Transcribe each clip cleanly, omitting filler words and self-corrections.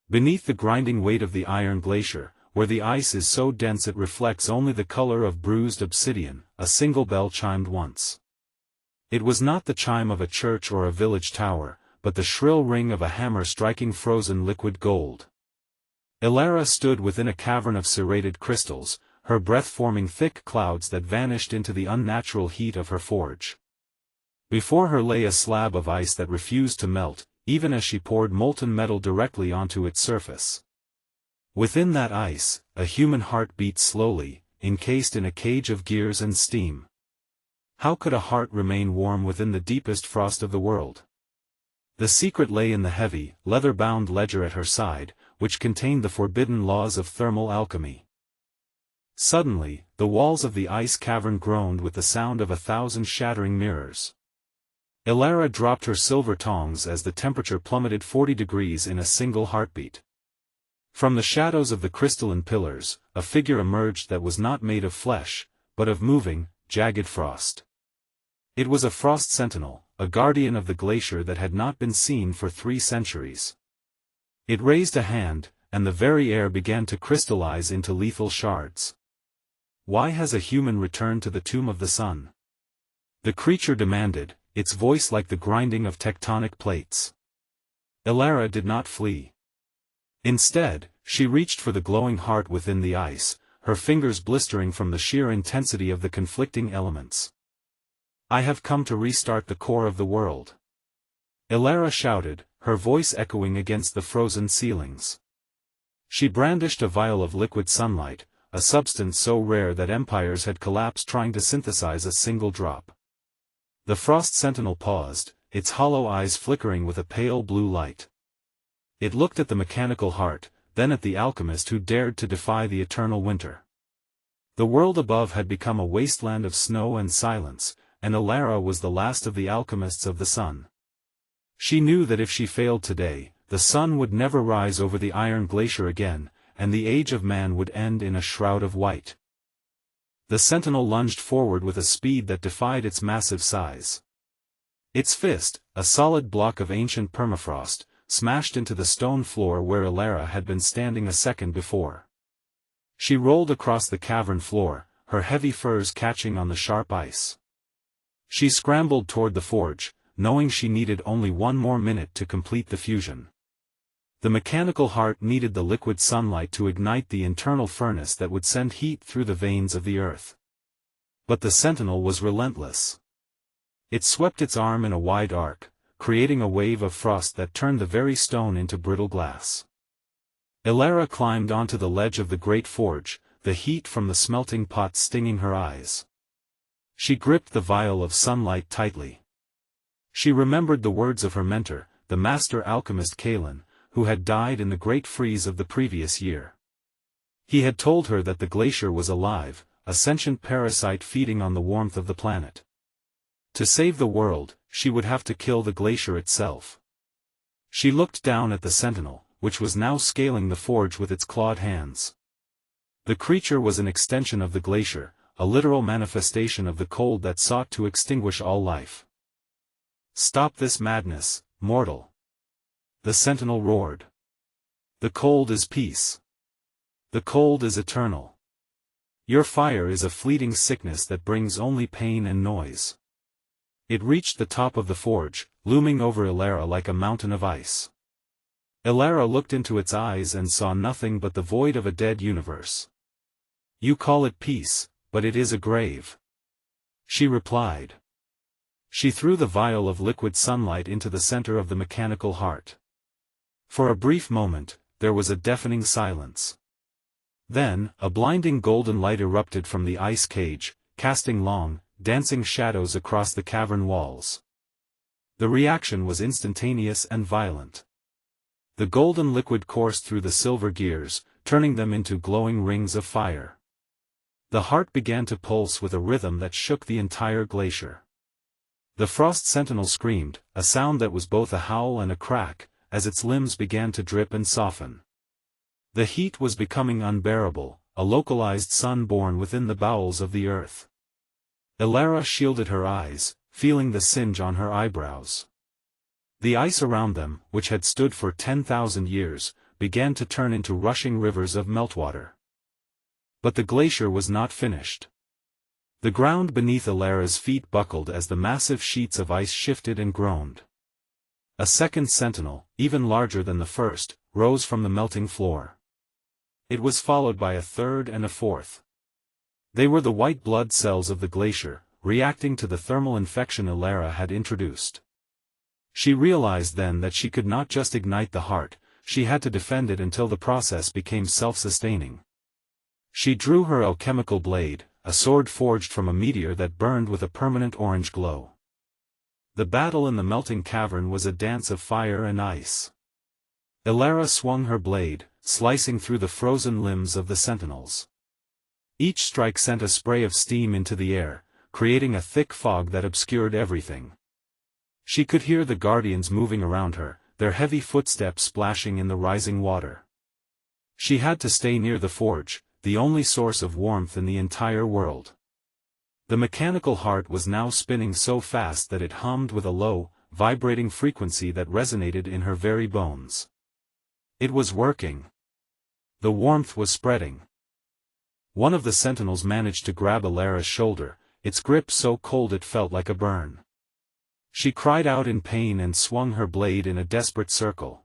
Beneath the grinding weight of the Iron Glacier, where the ice is so dense it reflects only the color of bruised obsidian, a single bell chimed once. It was not the chime of a church or a village tower, but the shrill ring of a hammer striking frozen liquid gold. Elara stood within a cavern of serrated crystals, her breath forming thick clouds that vanished into the unnatural heat of her forge. Before her lay a slab of ice that refused to melt, even as she poured molten metal directly onto its surface. Within that ice, a human heart beat slowly, encased in a cage of gears and steam. How could a heart remain warm within the deepest frost of the world? The secret lay in the heavy, leather-bound ledger at her side, which contained the forbidden laws of thermal alchemy. Suddenly, the walls of the ice cavern groaned with the sound of 1,000 shattering mirrors. Elara dropped her silver tongs as the temperature plummeted 40 degrees in a single heartbeat. From the shadows of the crystalline pillars, a figure emerged that was not made of flesh, but of moving, jagged frost. It was a Frost Sentinel, a guardian of the glacier that had not been seen for 3 centuries. It raised a hand, and the very air began to crystallize into lethal shards. Why has a human returned to the tomb of the sun? The creature demanded, its voice like the grinding of tectonic plates. Elara did not flee. Instead, she reached for the glowing heart within the ice, her fingers blistering from the sheer intensity of the conflicting elements. I have come to restart the core of the world. Elara shouted, her voice echoing against the frozen ceilings. She brandished a vial of liquid sunlight, a substance so rare that empires had collapsed trying to synthesize a single drop. The Frost Sentinel paused, its hollow eyes flickering with a pale blue light. It looked at the mechanical heart, then at the alchemist who dared to defy the eternal winter. The world above had become a wasteland of snow and silence, and Elara was the last of the alchemists of the sun. She knew that if she failed today, the sun would never rise over the Iron Glacier again, and the age of man would end in a shroud of white. The sentinel lunged forward with a speed that defied its massive size. Its fist, a solid block of ancient permafrost, smashed into the stone floor where Elara had been standing a second before. She rolled across the cavern floor, her heavy furs catching on the sharp ice. She scrambled toward the forge, knowing she needed only 1 more minute to complete the fusion. The mechanical heart needed the liquid sunlight to ignite the internal furnace that would send heat through the veins of the earth. But the sentinel was relentless. It swept its arm in a wide arc, creating a wave of frost that turned the very stone into brittle glass. Elara climbed onto the ledge of the great forge, the heat from the smelting pot stinging her eyes. She gripped the vial of sunlight tightly. She remembered the words of her mentor, the master alchemist Kalen, who had died in the great freeze of the previous year. He had told her that the glacier was alive, a sentient parasite feeding on the warmth of the planet. To save the world, she would have to kill the glacier itself. She looked down at the sentinel, which was now scaling the forge with its clawed hands. The creature was an extension of the glacier, a literal manifestation of the cold that sought to extinguish all life. Stop this madness, mortal! The sentinel roared. The cold is peace. The cold is eternal. Your fire is a fleeting sickness that brings only pain and noise. It reached the top of the forge, looming over Elara like a mountain of ice. Elara looked into its eyes and saw nothing but the void of a dead universe. You call it peace, but it is a grave. She replied. She threw the vial of liquid sunlight into the center of the mechanical heart. For a brief moment, there was a deafening silence. Then, a blinding golden light erupted from the ice cage, casting long, dancing shadows across the cavern walls. The reaction was instantaneous and violent. The golden liquid coursed through the silver gears, turning them into glowing rings of fire. The heart began to pulse with a rhythm that shook the entire glacier. The Frost Sentinel screamed, a sound that was both a howl and a crack, as its limbs began to drip and soften. The heat was becoming unbearable, a localized sun born within the bowels of the earth. Elara shielded her eyes, feeling the singe on her eyebrows. The ice around them, which had stood for 10,000 years, began to turn into rushing rivers of meltwater. But the glacier was not finished. The ground beneath Elara's feet buckled as the massive sheets of ice shifted and groaned. A second sentinel, even larger than the first, rose from the melting floor. It was followed by a third and a fourth. They were the white blood cells of the glacier, reacting to the thermal infection Elara had introduced. She realized then that she could not just ignite the heart, she had to defend it until the process became self-sustaining. She drew her alchemical blade, a sword forged from a meteor that burned with a permanent orange glow. The battle in the melting cavern was a dance of fire and ice. Elara swung her blade, slicing through the frozen limbs of the sentinels. Each strike sent a spray of steam into the air, creating a thick fog that obscured everything. She could hear the guardians moving around her, their heavy footsteps splashing in the rising water. She had to stay near the forge, the only source of warmth in the entire world. The mechanical heart was now spinning so fast that it hummed with a low, vibrating frequency that resonated in her very bones. It was working. The warmth was spreading. One of the sentinels managed to grab Elara's shoulder, its grip so cold it felt like a burn. She cried out in pain and swung her blade in a desperate circle.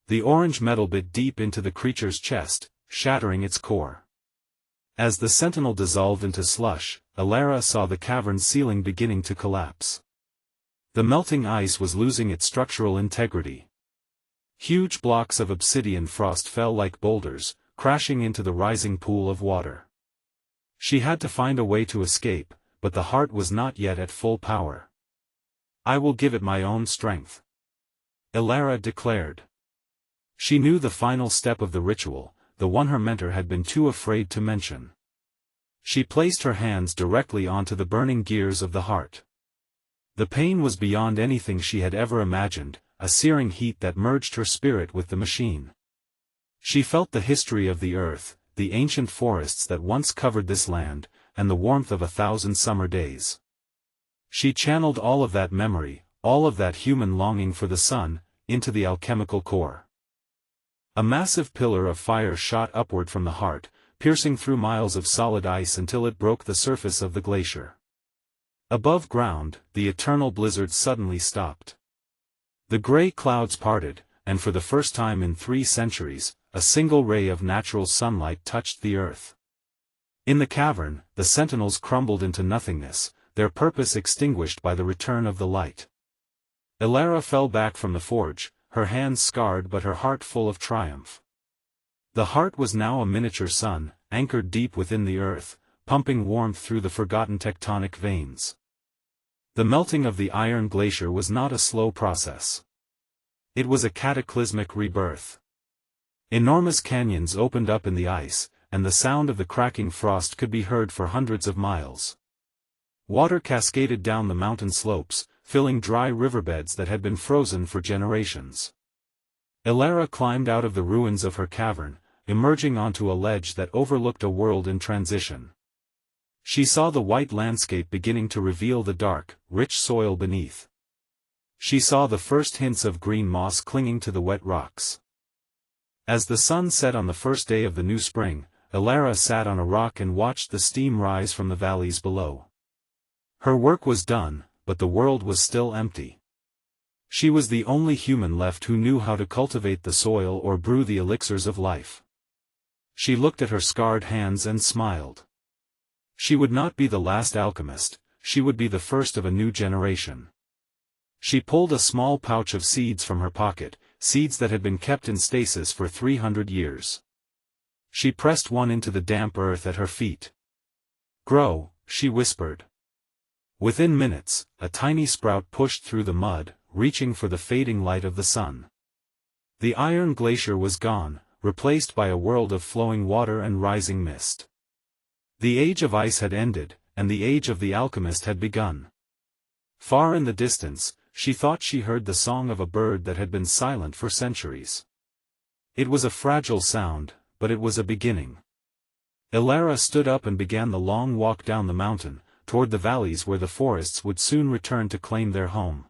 The orange metal bit deep into the creature's chest, shattering its core. As the sentinel dissolved into slush, Elara saw the cavern's ceiling beginning to collapse. The melting ice was losing its structural integrity. Huge blocks of obsidian frost fell like boulders, crashing into the rising pool of water. She had to find a way to escape, but the heart was not yet at full power. "I will give it my own strength," Elara declared. She knew the final step of the ritual, the one her mentor had been too afraid to mention. She placed her hands directly onto the burning gears of the heart. The pain was beyond anything she had ever imagined, a searing heat that merged her spirit with the machine. She felt the history of the earth, the ancient forests that once covered this land, and the warmth of 1,000 summer days. She channeled all of that memory, all of that human longing for the sun, into the alchemical core. A massive pillar of fire shot upward from the heart, piercing through miles of solid ice until it broke the surface of the glacier. Above ground, the eternal blizzard suddenly stopped. The gray clouds parted, and for the first time in 3 centuries, a single ray of natural sunlight touched the earth. In the cavern, the sentinels crumbled into nothingness, their purpose extinguished by the return of the light. Elara fell back from the forge, her hands scarred but her heart full of triumph. The heart was now a miniature sun, anchored deep within the earth, pumping warmth through the forgotten tectonic veins. The melting of the Iron Glacier was not a slow process. It was a cataclysmic rebirth. Enormous canyons opened up in the ice, and the sound of the cracking frost could be heard for hundreds of miles. Water cascaded down the mountain slopes, filling dry riverbeds that had been frozen for generations. Elara climbed out of the ruins of her cavern, emerging onto a ledge that overlooked a world in transition. She saw the white landscape beginning to reveal the dark, rich soil beneath. She saw the first hints of green moss clinging to the wet rocks. As the sun set on the first day of the new spring, Elara sat on a rock and watched the steam rise from the valleys below. Her work was done, but the world was still empty. She was the only human left who knew how to cultivate the soil or brew the elixirs of life. She looked at her scarred hands and smiled. She would not be the last alchemist, she would be the first of a new generation. She pulled a small pouch of seeds from her pocket, seeds that had been kept in stasis for 300 years. She pressed one into the damp earth at her feet. "Grow," she whispered. Within minutes, a tiny sprout pushed through the mud, reaching for the fading light of the sun. The Iron Glacier was gone, replaced by a world of flowing water and rising mist. The age of ice had ended, and the age of the alchemist had begun. Far in the distance, she thought she heard the song of a bird that had been silent for centuries. It was a fragile sound, but it was a beginning. Elara stood up and began the long walk down the mountain, toward the valleys where the forests would soon return to claim their home.